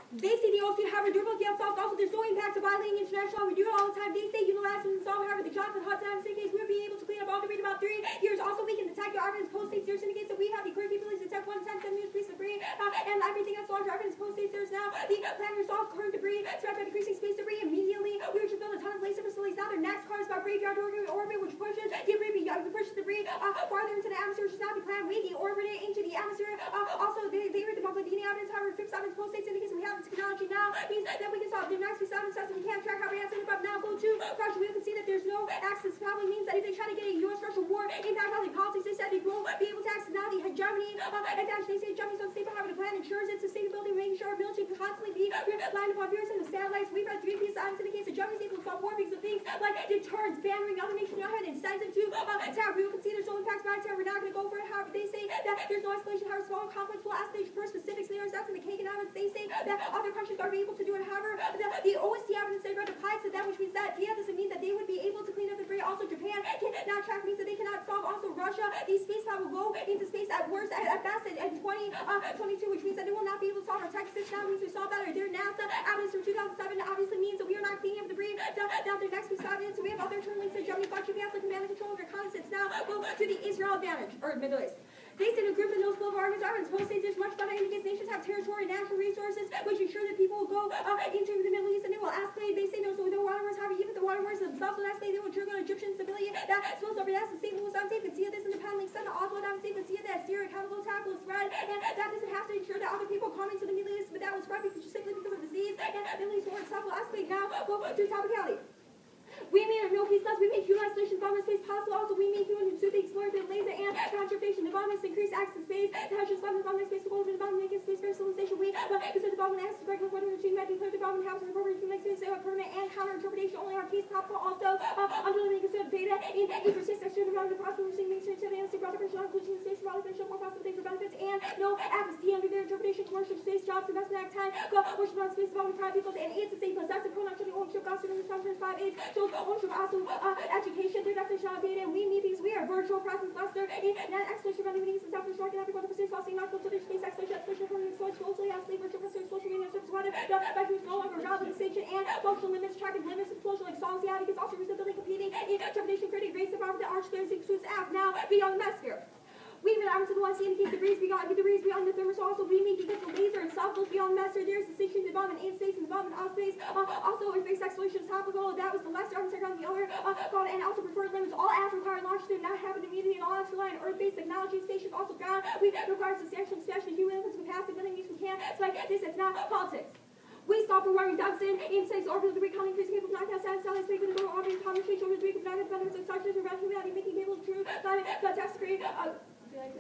They say they also have a durable field solved. Also, there's no impact of violating international law. We do it all the time. They say unilaterally solve. However, the Johnson Hudson case, we'll be able to clean up all debris in about 3 years. Also, we can detect your evidence post-state search syndicates. So we have the clear capabilities to detect 1 to 10 centimeters piece of debris and everything that's larger evidence post-state search now. The plan to resolve current debris spread by decreasing space debris immediately. We were to build a ton of laser facilities. Now their next car is about graveyard orbit, which pushes debris farther into the atmosphere, which is not the plan. We deorbit it into the atmosphere. Also, they read the Bangladini evidence. However, fixed evidence post-state syndicates, and we have this technology now. Means that we can solve the next piece of evidence we can't track how we have to above now go to Russia. We can see that there's no access. Probably means that if they try to get a U.S.-Russia war impact on the politics, they said they won't be able to access now the hegemony. And actually, they say Germany's unstable. However, the plan ensures its sustainability, making sure our military can constantly be lined upon viewers and the satellites. We've read 3 pieces of evidence in the case of Germany's able to solve war because of things like deterrence, bantering other nations ahead, incentive to terror. We can see there's no impacts by terror. We're not going to go for it. However, they say that there's no escalation. However, small conflicts will escalate for specific scenarios. That's in the Kagan evidence. They say that other countries are able to do it. However, the OSC evidence they read applies to them, which means that doesn't mean that they would be able to clean up the debris. Also, Japan cannot track, means that they cannot solve. Also, Russia, the space pod will go into space at worst, at best, at 2022, which means that they will not be able to solve our tech system. Now means we solve that, or their NASA evidence from 2007 obviously means that we are not cleaning up debris. Now, their next piece of evidence, so we have other internal links to Germany, but GPS, like command and control of reconnaissance. Now, go to the Israel advantage, or Middle East. They said a group of those global arguments post-states there's much better indicates nations have territory and natural resources, which ensure that people will go into the Middle East and they will escalate. They say no, so the water wars, however, even the water wars themselves will escalate. They will trigger Egyptian stability that spills over. That's the St. Louis unsafe. You can see this in the Penlink Center. Also, unsafe. You can see that Syria chemical attack will spread, and that doesn't have to ensure that other people come into the Middle East, but that will spread simply because of disease, and the Middle East war itself will escalate. Now, go to topicality. We made no peace laws. We made human isolation bomb space possible. Also, we made human to explore the laser and conservation. The bomb increased access to space. The hydrogen bomb, the bomb space to go over the bomb, making space for civilization. We consider the bomb and access to break according to the machine. Declare the bomb and house and appropriate human space. They have permanent and counter interpretation. Only our peace topical. Also, under the consider data in persist extra around the process. We're seeing makes sure to the broader version, including space, for all the more possible things for benefits, and no access to under their interpretation. Commercial space jobs, investment act 10. Go worship on space involving private peoples and aids to say possessive pronoun should be ownership. Gossip in response 5 aids shows ownership also. Education, their definition of data, and we meet these. We are virtual presence cluster in exploration running meetings and self destruction every quarter percent costing not to their space exploration from the source closely as they virtual presence social media surface water the batteries no longer relevant distinction and functional limits tracking limits explosion like solvency addicts also visibility competing in interpretation critic race about the arch there's includes app now beyond the hemisphere. We even out to the one indicate degrees beyond the thermos. Also, we mean because the laser itself goes beyond the master. There's distinction involvement in space and involvement out space. Also, in space exploration is topical. That was the lesser answer on the other called, and also preferred limits. All after-power launch do not have an immunity, and all after-line Earth-based technology stations also ground. We require substantial expansion of human influence capacity, but then we can. It's like this. It's not politics. We stop rewiring Dugson in space orbital debris calling increasing people not have satellites making the global orbiting conversation over debris because benefits of structures around humanity making people true climate context create.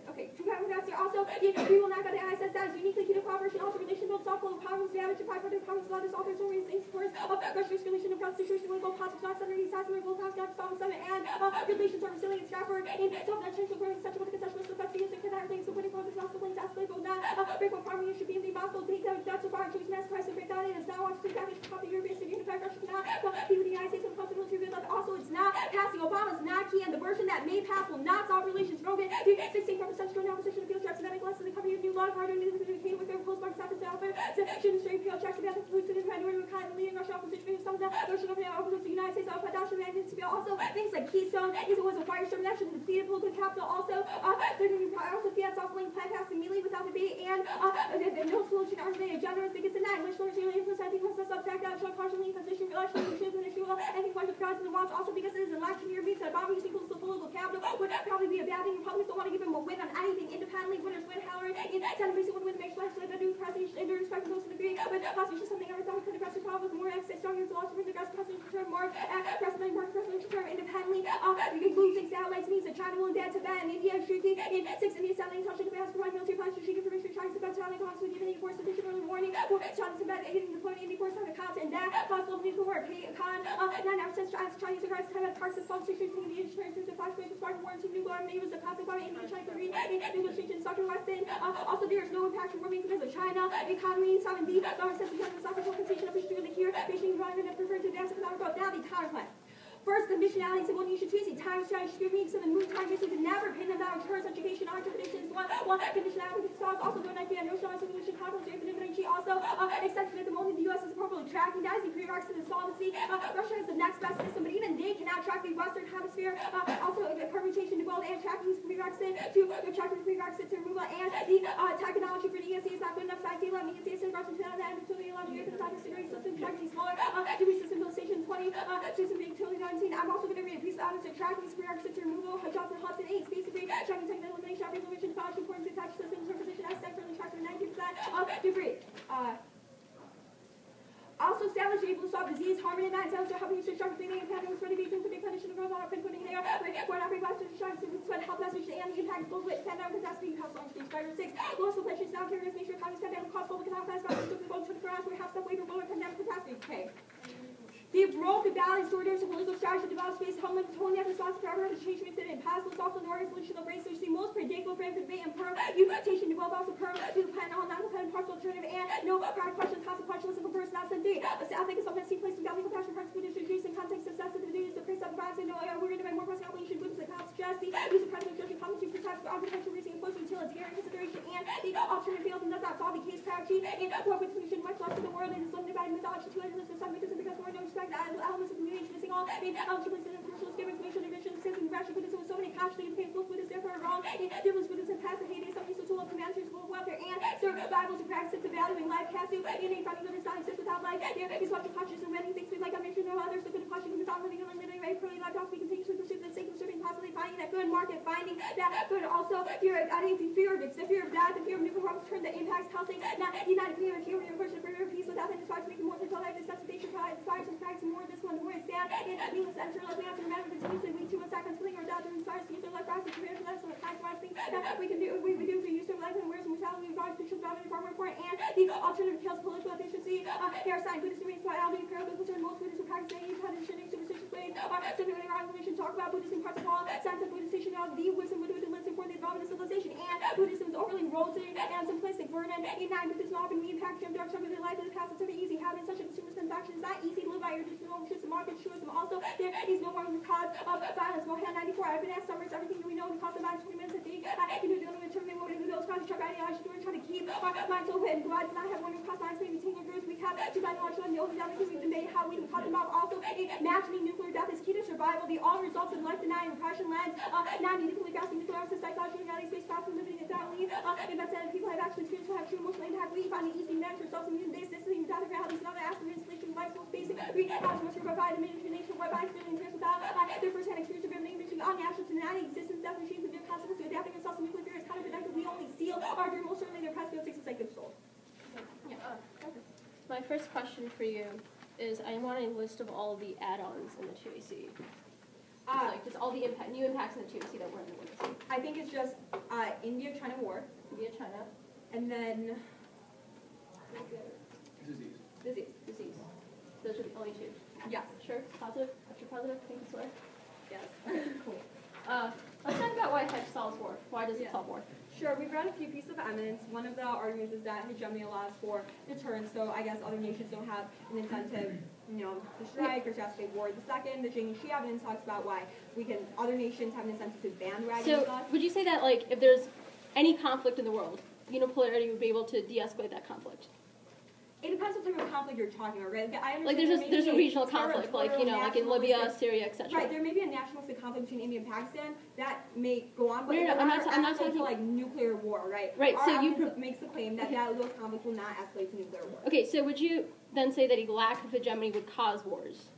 Okay, true climate capacity. Also, we will not go to ISS status uniquely key to cooperation. Also, relation builds software problems, damage to 500 problems, letters, authors, stories, in support of Russian escalation of constitution, political politics, not senator, assassinate, global task, solve summit, and relations are resilient, Stratford, in self-national growing, such a with the conceptual effects, use and things, so putting causes, not the links, escalate, but not break what primary should be in the impossible, take that so far, choose mass price, and break that in, it's now wants to package to copy European City, unified Russia cannot be with the United States and the possibility of that. Also, it's not passing. Obama's not key, and the version that may pass will not solve relations. Rogan, 16% strong opposition to field checks, and less than the company of new law, harder than the with their post market status alpha, shouldn't straight field checks, and pollution and primary kind of leading Russian opposition, some of the Russian opposition to the United States, Dashi magnets to be also things like Keystone, if it was a firestorm, that should have depleted political capital. Also, they're going to be also Fiat's also link plan passed immediately without debate, and no solution are made generous because the night, which learns really influence, I think, was the subject that showed partially position, election, should have been issue, and think question prize in the wants, also because it is an election year, means that Obama using political capital would probably be a bad thing. Republicans don't want to give him a win on anything independently. Winners win, Hillary, in Senate Basic would win the makes life so that the new president and their respect those who agree with possibly just something every time we could address the problem with more access, stronger laws for the best presidential term, more presidential term independently. Losing satellites means that China will invade Tibet and India, shooting in 6 Indian satellites, touching the past, providing military plans, strategic information, trying to Tibet, China, constantly giving any force sufficient early warning for China, Tibet, aiding deploying any force on the continent, and that possible nuclear war. Con 9% Chinese aggressive Tibet, Parks, and Station, taking the insurance to flash break, sparking war into nuclear neighbors, the conflict, India, China, Korea, negotiations, Southern Western. Also, there is no impact from warming because of China, economy, 7D, government says because of the soccer compensation of history of the here, Beijing, Rwanda, and preferred to advance without growth. Now, the counterplan. First, the missionality symbol you should choose time strategy scrutiny so the moon time basically to never pin them down terms education our traditions one conditionality solves also go 90 and no showing solution conflict infinite energy also so extensive at the moment, the U.S. is appropriately tracking that as the prerequisite to insolvency. Russia has the next best system, but even they cannot track the Western Hemisphere. Also, the permutation to build and tracking is prerequisite to tracking the prerequisite to removal, and the technology for the ESC is not good enough. Size 11, the ESC is Russian to that, and until the allowed Europe to the considering system tracking smaller. Degree system build station 20, system utility 19. I'm also going to read a piece of evidence to tracking is prerequisite to removal. Johnson Hudson 8, space degree, tracking technical elimination, resolution, college importance, attached system, interpretation, as sectorally tracking 90% of degree. Also established able to solve disease, harmony, and that establish helping you to sharpen cleaning and pandemics, ready to be condition of growth on our pinpointing hair, for an operating class to sharpen to sweat, health message, and the impact both with pandemic catastrophe, house on stage 5 or 6. Lowest inflation, sound carriers, make sure economies, pandemic cost, public health, class, to the vote, 24 hours, we have stuff waiver, lower pandemic catastrophe. Okay. The role of the balance, orders, and political strategy to develop space, homeland, totally have response forever, the change makes it impossible. It's also the resolution of race, which is the most predictable frame for debate and permutation to develop also to depend on non-dependent partial alternative and no prior question, consequentialism for person, not sentient. I think it's sometimes seen placed without legal passion, parts, food, issues, in context of sensitivity, the praise of violence, and no, we're going to make more pressing obligation, goods, the cost, just the use of president, judging, commentary, protect, architecture, reasoning, inflation, utilitarian consideration, and the alternative fails and does not solve the case, crouchy, and war with solution, much less to the world, and is limited by mythology to endless for some because more no respect, elements of communication, missing all, eligible to commercials, given information, division, sense, and rational goodness, with so many cautionary opinions, both with us, therefore wrong, difference with us, and past the heyday, some use of tool of humanitarian school of welfare, and survival to practice to valuing life, cast to innate finding goodness, not exist without life, there is much conscious and many things we like, I make sure no others, so good a question, without living and living, right, purely life, also we continuously pursue the sake of serving, possibly finding that good market, finding that good, also, fear of, the fear of death, the fear of nuclear weapons, turn that impacts healthy, not united fear of fear, person, for peace, without any sparks, making more control, life, necessitation, inspires and practice more, this one, more stand, and needless enter, like we have to remember, continuously lead to a second feeling or doubt, that inspires to use their life, practice, prepare for that, so the kinds of things that we can do, we do for use their life, and where's mortality, regard, pictures, boundary, far more important, and the alternative kills political efficiency, hair sign, Buddhist remains, reality, parallel, concern, most Buddhists are practicing, traditioning, superstitious ways, or simply wrong information, talk about Buddhism, parts of all, science of Buddhism, the wisdom, Buddhism, listen for the development of civilization, and Buddhism is overly rosy and simplistic burden, in nine Buddhism often we impact jump dark, something in life of the past, it's very easy, having such a consumer consumption is not easy to live by your traditional truths and market truths, also, there is no more cause of violence. Mohan 94, I've been asked summers, everything that we know, the cost of violence, 20 minutes a day, dealing with terminating what those causes, truck ideology, we're trying to keep our minds open, God does not have one cost lines, maybe tingle groups, we have to find knowledge on the open down because we've debated how we can cut them off. Also, imagining nuclear death is key to survival. The all results in life denying repression lands, non-needfully grasping nuclear arms, psychology, reality, space, fast, and living without leave. Events that people have actually experienced will have true emotional impact. We find the easy manner for self-immune based distancing without the realities and other aspects of installation, life, both basic, how must provide a major nation, whereby feeling interest without their first-hand experience of everything, reaching all national to deny the existence, death, machines, and their consequences to adapting ourselves to nuclear fear is counterproductive. We only seal our dream, most certainly their press field 6 is like good soul. My first question for you is, I want a list of all the add-ons in the 2AC. Just all the new impacts in the 2AC that we're in the winter. I think it's just India-China war. India-China. And then... Disease. Those are the only two. Yes. Sure? Positive? After positive? Think it's work? Yes. Cool. Let's talk about why hedge solves war. Why does it solve war? Sure, we've read a few pieces of evidence. One of the arguments is that hegemony allows for deterrence, so I guess other nations don't have an incentive, to strike or to escalate war. The second, the Jing-Shi evidence talks about why other nations have an incentive to bandwagon us. So, would you say that, if there's any conflict in the world, unipolarity would be able to de-escalate that conflict? It depends what type of conflict you're talking about, right? I understand there's a regional conflict, like in Libya, Syria, etc. Right, there may be a nationalistic conflict between India and Pakistan that may go on, but I'm not talking to nuclear war, right? Right. So you makes the claim that those conflicts will not escalate to nuclear war. Okay, so would you then say that a lack of hegemony would cause wars?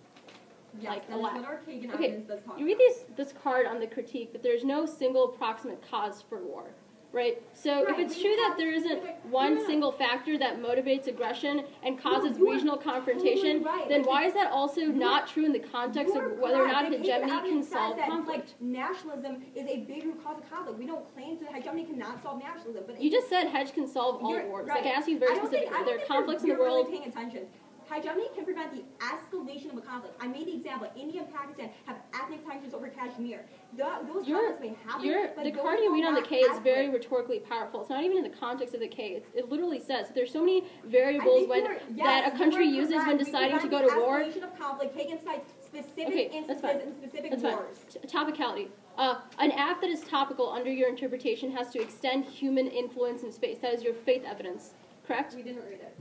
Yes, that is what our Kagan evidence does talk you read this card on the critique that there's no single proximate cause for war. Right? So if it's true that there isn't one single factor that motivates aggression and causes regional confrontation, then why is that also not true in the context of whether or not hegemony can solve conflict? Nationalism is a big root cause of conflict. We don't claim that hegemony cannot solve nationalism. But you just said hedge can solve all wars. Like I asked you very specifically. There are conflicts in the world. Really paying attention. Hegemony can prevent the escalation of a conflict. I made the example. India and Pakistan have ethnic tensions over Kashmir. Those conflicts may happen, but the card you read on the K is very rhetorically powerful. It's not even in the context of the K. It literally says there's so many variables that a country uses when deciding to go to war. Escalation of conflict. Kagan cites specific instances and specific wars. Topicality. An act that is topical under your interpretation has to extend human influence in space. That is your faith evidence. Correct? We didn't read it.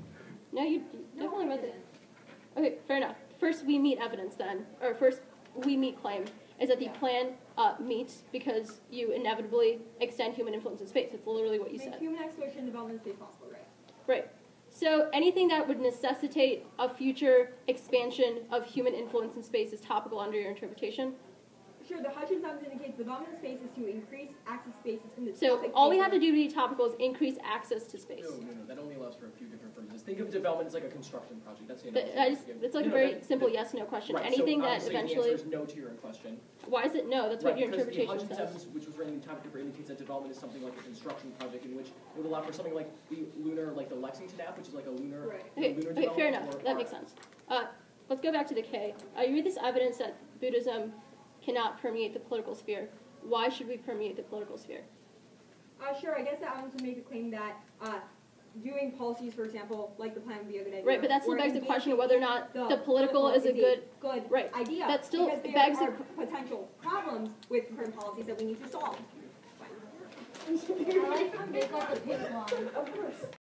No, you definitely read it. Okay, fair enough. First, we meet evidence then, or first, we meet claim, is that the plan meets because you inevitably extend human influence in space. It's literally what you said. Make human exploration and development in space possible, right? Right. So anything that would necessitate a future expansion of human influence in space is topical under your interpretation. Sure, the Hutchins evidence indicates the development of space is to increase access to space. It's from the So topic all we paper. have to do to be topical is increase access to space. No. That only allows for a few different purposes. Think of development as like a construction project. That's the But analogy. it's like a very simple yes/no question. Right, Anything so that eventually. The answer is no to your question. Why is it no? That's what your because interpretation the Hutchins says. evidence, which was written in the topic paper, indicates that development is something like a construction project in which it would allow for something like the lunar, like the Lexington app, which is like a lunar. Okay, lunar okay, fair development, enough. That makes sense. Let's go back to the K. You read this evidence that Buddhism cannot permeate the political sphere. Why should we permeate the political sphere? Sure, I guess that I want to make a claim that doing policies, for example, like the plan would be a good idea. Right, but that still begs the question of whether or not the political is a good idea. That still because there begs are potential problems with current policies that we need to solve. I like how they got the pink one. Of course.